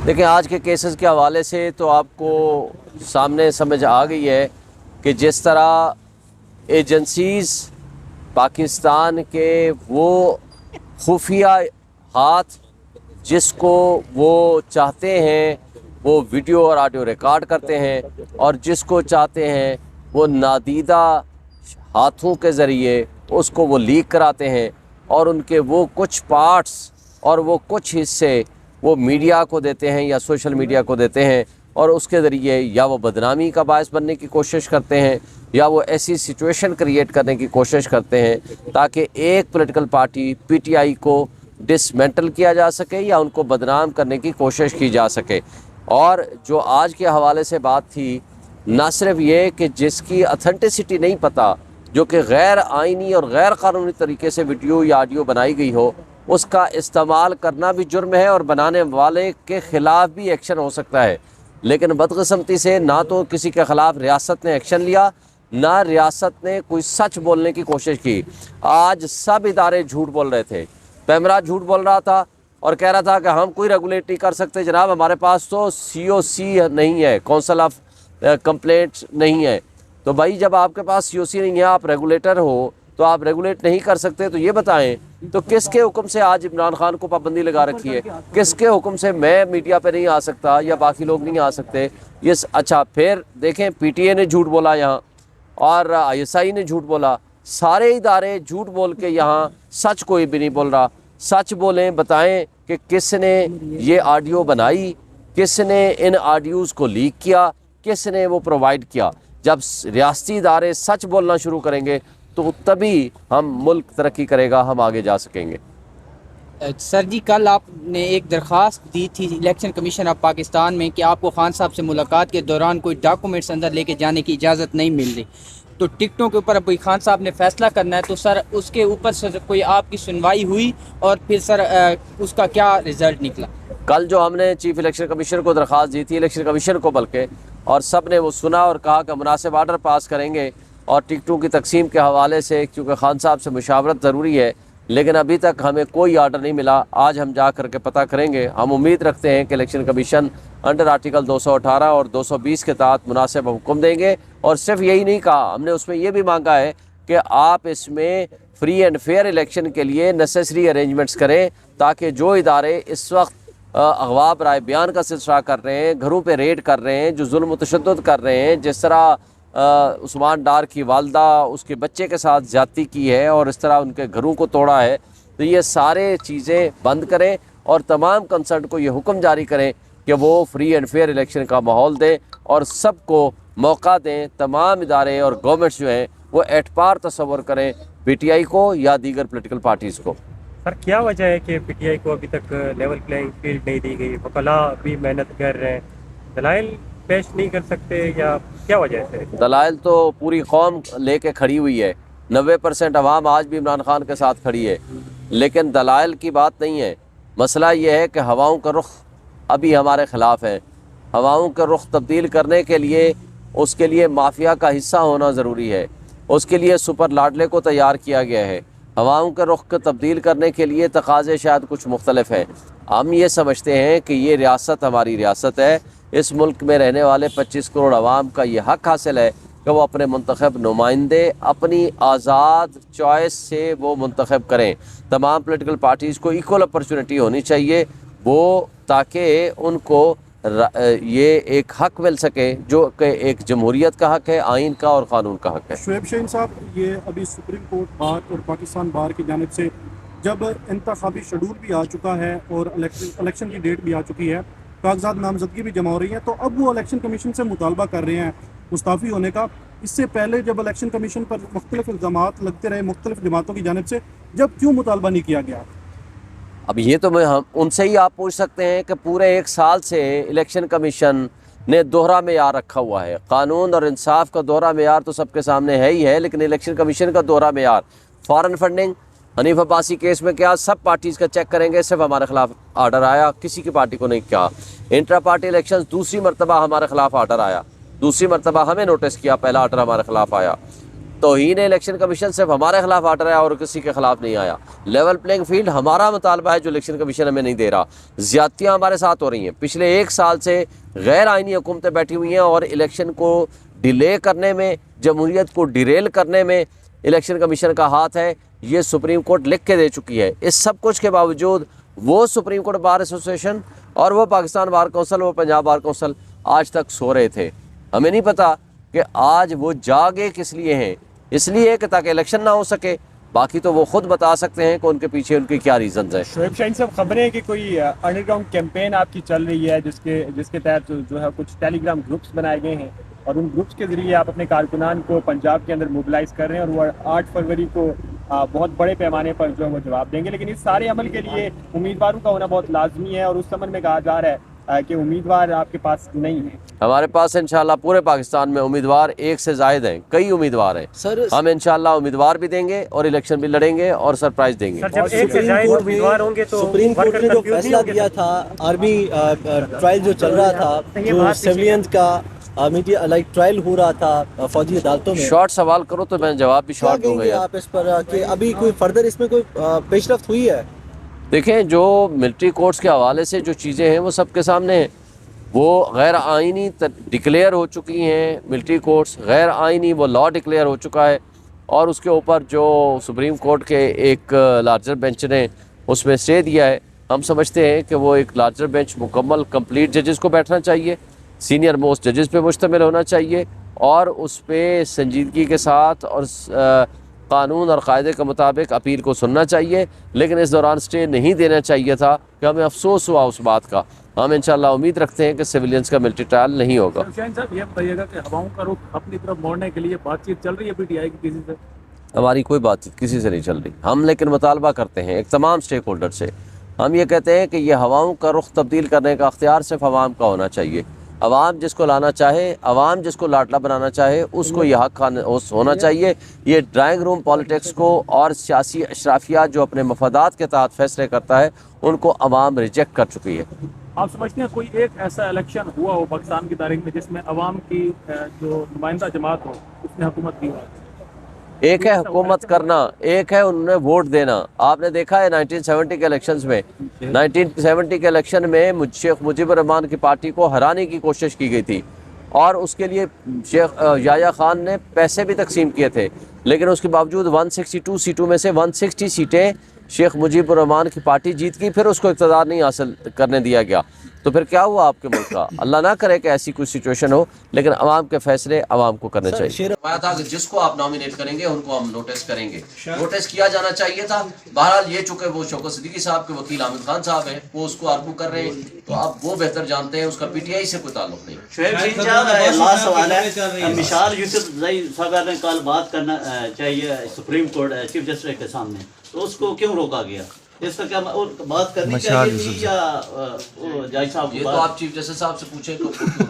دیکھیں آج کے کیسز کے حوالے سے تو آپ کو سامنے سمجھ آ گئی ہے کہ جس طرح ایجنسیز پاکستان کے وہ خفیہ ہاتھ جس کو وہ چاہتے ہیں وہ ویڈیو اور آڈیو ریکارڈ کرتے ہیں، اور جس کو چاہتے ہیں وہ نادیدہ ہاتھوں کے ذریعے اس کو وہ لیک کراتے ہیں، اور ان کے وہ کچھ پارٹس اور وہ کچھ حصے وہ میڈیا کو دیتے ہیں یا سوشل میڈیا کو دیتے ہیں، اور اس کے ذریعے یا وہ بدنامی کا باعث بننے کی کوشش کرتے ہیں یا وہ ایسی سچویشن کریٹ کرنے کی کوشش کرتے ہیں تاکہ ایک political party P T I کو ڈسمینٹل کیا جا سکے یا ان کو بدنام کرنے کی کوشش کی جا سکے۔ اور جو آج کے حوالے سے بات تھی، نہ صرف یہ کہ جس کی اتھینٹسٹی نہیں پتہ، جو کہ غیر آئینی اور غیر قانونی طریقے سے ویڈیو یا آڈیو بنائی گئی ہو، اس کا استعمال کرنا بھی جرم ہے اور بنانے والے کے خلاف بھی ایکشن ہو سکتا ہے، لیکن بدقسمتی سے نہ تو کسی کے خلاف ریاست نے ایکشن لیا، نہ ریاست نے کوئی سچ بولنے کی کوشش کی۔ آج سب ادارے جھوٹ بول رہے تھے، پیمرا جھوٹ بول رہا تھا اور کہہ رہا تھا کہ ہم کوئی ریگولیٹ نہیں کر سکتے جناب، ہمارے پاس تو سی او سی نہیں ہے، کونسل آف کمپلینٹس نہیں ہے۔ تو بھائی جب آپ کے پاس سی او سی نہیں ہے، آپ ریگولیٹر ہو تو آپ ریگولیٹ نہیں کر سکتے، تو یہ بتائیں تو کس کے حکم سے آج عمران خان کو پابندی لگا رکھی ہے؟ کس کے حکم سے میں میڈیا پہ نہیں آ سکتا یا باقی لوگ نہیں آ سکتے؟ اچھا پھر دیکھیں پی ٹی اے نے جھوٹ بولا یہاں، اور آئی ایس آئی نے جھوٹ بولا، سارے ادارے جھوٹ بول کے یہاں سچ کوئی بھی نہیں بول رہا۔ سچ بولیں، بتائیں کہ کس نے یہ آڈیو بنائی، کس نے ان آڈیوز کو لیک کیا، کس نے وہ پرووائڈ کیا۔ جب ریاستی ادارے سچ بولنا شروع کریں گے تو تبھی ہم ملک ترقی کرے گا، ہم آگے جا سکیں گے۔ سر جی، کل آپ نے ایک درخواست دی تھی الیکشن کمیشن آف پاکستان میں کہ آپ کو خان صاحب سے ملاقات کے دوران کوئی ڈاکومنٹس اندر لے کے جانے کی اجازت نہیں مل رہی، تو ٹکٹوں کے اوپر اب خان صاحب نے فیصلہ کرنا ہے، تو سر اس کے اوپر سر کوئی آپ کی سنوائی ہوئی اور پھر سر اس کا کیا رزلٹ نکلا؟ کل جو ہم نے چیف الیکشن کمیشنر کو درخواست دی تھی، الیکشن کمیشن کو بلکہ، اور سب نے وہ سنا اور کہا کہ مناسب آرڈر پاس کریں گے، اور ٹکٹوں کی تقسیم کے حوالے سے کیونکہ خان صاحب سے مشاورت ضروری ہے، لیکن ابھی تک ہمیں کوئی آرڈر نہیں ملا۔ آج ہم جا کر کے پتہ کریں گے۔ ہم امید رکھتے ہیں کہ الیکشن کمیشن انڈر آرٹیکل 218 اور 220 کے تحت مناسب حکم دیں گے، اور صرف یہی نہیں کہا، ہم نے اس میں یہ بھی مانگا ہے کہ آپ اس میں فری اینڈ فیئر الیکشن کے لیے نیسیسری ارینجمنٹس کریں، تاکہ جو ادارے اس وقت اغوا برائے بیان کا سلسلہ کر رہے ہیں، گھروں پہ ریڈ کر رہے ہیں، جو ظلم و تشدد کر رہے ہیں، جس طرح عثمان ڈار کی والدہ اس کے بچے کے ساتھ زیادتی کی ہے اور اس طرح ان کے گھروں کو توڑا ہے، تو یہ سارے چیزیں بند کریں اور تمام کنسرن کو یہ حکم جاری کریں کہ وہ فری اینڈ فیئر الیکشن کا ماحول دیں اور سب کو موقع دیں۔ تمام ادارے اور گورنمنٹس جو ہیں وہ اعتبار تصور کریں پی ٹی آئی کو یا دیگر پولیٹیکل پارٹیز کو۔ سر کیا وجہ ہے کہ پی ٹی آئی کو ابھی تک لیول پلینگ فیلڈ نہیں دی گئی؟ وکلاء بھی محنت کر رہے ہیں، دلائل پیش نہیں کر سکتے یا کیا وجہ ہے؟ دلائل تو پوری قوم لے کے کھڑی ہوئی ہے، 90% عوام آج بھی عمران خان کے ساتھ کھڑی ہے، لیکن دلائل کی بات نہیں ہے۔ مسئلہ یہ ہے کہ ہواؤں کا رخ ابھی ہمارے خلاف ہے۔ ہواؤں کا رخ تبدیل کرنے کے لیے اس کے لیے مافیا کا حصہ ہونا ضروری ہے، اس کے لیے سپر لاڈلے کو تیار کیا گیا ہے۔ ہواؤں کے رخ کو تبدیل کرنے کے لیے تقاضے شاید کچھ مختلف ہیں۔ ہم یہ سمجھتے ہیں کہ یہ ریاست ہماری ریاست ہے، اس ملک میں رہنے والے 25 کروڑ عوام کا یہ حق حاصل ہے کہ وہ اپنے منتخب نمائندے اپنی آزاد چوائس سے وہ منتخب کریں۔ تمام پولیٹیکل پارٹیز کو ایکول اپرچونٹی ہونی چاہیے، وہ تاکہ ان کو یہ ایک حق مل سکے جو کہ ایک جمہوریت کا حق ہے، آئین کا اور قانون کا حق ہے۔ شعیب شاہین صاحب، یہ ابھی سپریم کورٹ بار اور پاکستان بار کی جانب سے جب انتخابی شیڈول بھی آ چکا ہے اور الیکشن کی ڈیٹ بھی آ چکی ہے، کاغذات نامزدگی بھی جمع ہو رہی ہیں، تو اب وہ الیکشن کمیشن سے مطالبہ کر رہے ہیں مستعفی ہونے کا۔ اس سے پہلے جب الیکشن کمیشن پر مختلف الزامات لگتے رہے مختلف جماعتوں کی جانب سے، جب کیوں مطالبہ نہیں کیا گیا؟ اب یہ تو ہم ان سے ہی آپ پوچھ سکتے ہیں کہ پورے 1 سال سے الیکشن کمیشن نے دوہرا معیار رکھا ہوا ہے۔ قانون اور انصاف کا دوہرا معیار تو سب کے سامنے ہے ہی ہے، لیکن الیکشن کمیشن کا دوہرا معیار foreign funding, Hanif Abbasi case میں کیا سب پارٹیز کا چیک کریں گے، صرف ہمارے خلاف آرڈر آیا، کسی کی پارٹی کو نہیں کیا۔ انٹرا پارٹی الیکشن دوسری مرتبہ ہمارے خلاف آرڈر آیا، دوسری مرتبہ ہمیں نوٹس کیا، پہلا آرڈر ہمارے خلاف آیا۔ توہین الیکشن کمیشن صرف ہمارے خلاف آرڈر آیا اور کسی کے خلاف نہیں آیا. لیول پلینگ فیلڈ ہمارا مطالبہ ہے جو الیکشن کمیشن ہمیں نہیں دے رہا. زیادتیاں ہمارے ساتھ ہو رہی ہیں. پچھلے 1 سال سے غیر آئینی حکومتیں بیٹھی ہوئی ہیں اور الیکشن کو ڈیلے کرنے میں, جمہوریت کو ڈیریل کرنے میں الیکشن کمیشن کا ہاتھ ہے. یہ سپریم کورٹ لکھ کے دے چکی ہے. اس سب کچھ کے باوجود وہ سپریم کورٹ بار ایسوسیشن اور وہ پاکستان بار کونسل, وہ پنجاب بار کونسل آج تک سو رہے تھے. ہمیں نہیں پتا کہ آج وہ جاگے کس لیے ہیں. اس لیے کہ تاکہ الیکشن نہ ہو سکے. باقی تو وہ خود بتا سکتے ہیں کہ ان کے پیچھے ان کی کیا ریزنز ہیں. شعیب شاہین صاحب, خبریں ہیں کہ کوئی انڈر گراؤنڈ کیمپین آپ کی چل رہی ہے جس کے تحت جو ہے کچھ ٹیلی گرام گروپس بنائے گئے ہیں اور ان گروپس کے ذریعے آپ اپنے کارکنان کو پنجاب کے اندر موبلائز کر رہے ہیں اور وہ 8 فروری کو بہت بڑے پیمانے پر جو ہے وہ جواب دیں گے. لیکن اس سارے عمل کے لیے امیدواروں کا ہونا بہت لازمی ہے اور اس سمجھ میں کہا جا رہا ہے کہ امیدوار آپ کے پاس نہیں ہیں. ہمارے پاس انشاءاللہ پورے پاکستان میں امیدوار 1 سے زائد ہیں, کئی امیدوار ہیں. ہم انشاءاللہ امیدوار بھی دیں گے اور الیکشن بھی لڑیں گے اور سرپرائز دیں گے. سر, جب 1 سے زائد امیدوار ہوں گے تو سپریم کورٹ نے جو فیصلہ دیا تھا آرمی ٹرائل جو چل رہا تھا, جو سیولینز کا میڈیا لائک ٹرائل ہو رہا تھا فوجی عدالتوں میں, شارٹ سوال کرو تو میں جواب بھی شارٹ دوں گا. آپ اس پر کہ ابھی کوئی فردر اس میں کوئی پیش رفت ہوئی ہے؟ دیکھیں, جو ملٹری کورٹس کے حوالے سے جو چیزیں ہیں وہ سب کے سامنے ہیں. وہ غیر آئینی ڈکلیئر ہو چکی ہیں. ملٹری کورٹس غیر آئینی, وہ لا ڈکلیئر ہو چکا ہے اور اس کے اوپر جو سپریم کورٹ کے ایک لارجر بینچ نے اس میں اسٹے دیا ہے. ہم سمجھتے ہیں کہ وہ ایک لارجر بینچ مکمل کمپلیٹ ججز کو بیٹھنا چاہیے, سینئر موسٹ ججز پہ مشتمل ہونا چاہیے اور اس پہ سنجیدگی کے ساتھ اور قانون اور قاعدے کے مطابق اپیل کو سننا چاہیے. لیکن اس دوران اسٹے نہیں دینا چاہیے تھا کہ ہمیں افسوس ہوا اس بات کا. ہم انشاءاللہ امید رکھتے ہیں کہ سویلینز کا ملٹری ٹرائل نہیں ہوگا. شاہین صاحب, یہ بتائیے گا کہ ہواؤں کا رخ اپنی طرف موڑنے کے لیے بات چیت چل رہی ہے پی ٹی آئی کی کسی سے؟ ہماری کوئی بات چیت کسی سے نہیں چل رہی. ہم لیکن مطالبہ کرتے ہیں ایک تمام اسٹیک ہولڈر سے. ہم یہ کہتے ہیں کہ یہ ہواؤں کا رخ تبدیل کرنے کا اختیار صرف عوام کا ہونا چاہیے. عوام جس کو لانا چاہے, عوام جس کو لاڈلا بنانا چاہے, اس کو یہ حق ہونا چاہیے. یہ ڈرائنگ روم پالیٹکس کو اور سیاسی اشرافیات جو اپنے مفادات کے تحت فیصلے کرتا ہے ان کو عوام ریجیکٹ کر چکی ہے. آپ سمجھتے ہیں کوئی ایک ایسا الیکشن ہوا ہو پاکستان کی تاریخ میں جس میں عوام کی جو نمائندہ جماعت ہو اس نے حکومت کی ہو؟ ایک ہے حکومت کرنا, ایک ہے انہوں نے ووٹ دینا. آپ نے دیکھا ہے 1970 کے الیکشنز میں, 1970 کے الیکشن میں شیخ مجیب الرحمان کی پارٹی کو ہرانے کی کوشش کی گئی تھی اور اس کے لیے شیخ یحییٰ خان نے پیسے بھی تقسیم کیے تھے. لیکن اس کے باوجود 162 سیٹوں میں سے 160 سیٹیں شیخ مجیب الرحمان کی پارٹی جیت گئی. پھر اس کو اقتدار نہیں حاصل کرنے دیا گیا. تو پھر کیا ہوا آپ کے ملک کا؟ اللہ نہ کرے کہ ایسی کوئی سچویشن ہو, لیکن عوام کے فیصلے عوام کو کرنے چاہیے. تھا کہ جس کو آپ نامینیٹ کریں گے ان کو ہم نوٹس کریں گے. نوٹس کیا جانا چاہیے تھا. بہرحال یہ چونکہ وہ شوکت صدیقی صاحب کے وکیل حامد خان صاحب ہیں, وہ اس کو آرگو کر رہے ہیں, تو اب وہ بہتر جانتے ہیں. اس کا پی ٹی آئی سے کوئی تعلق نہیں. شعیب شاہین صاحب, لاسٹ سوال ہے. مشال یوسف زئی صاحب نے کل بات کرنا چاہیے سپریم کورٹ چیف جسٹس کے سامنے, تو اس کو کیوں روکا گیا؟ اس کا کیا بات کرنی چاہیے تھی یا جج صاحب؟ یہ تو آپ چیف جسٹس صاحب سے پوچھیں.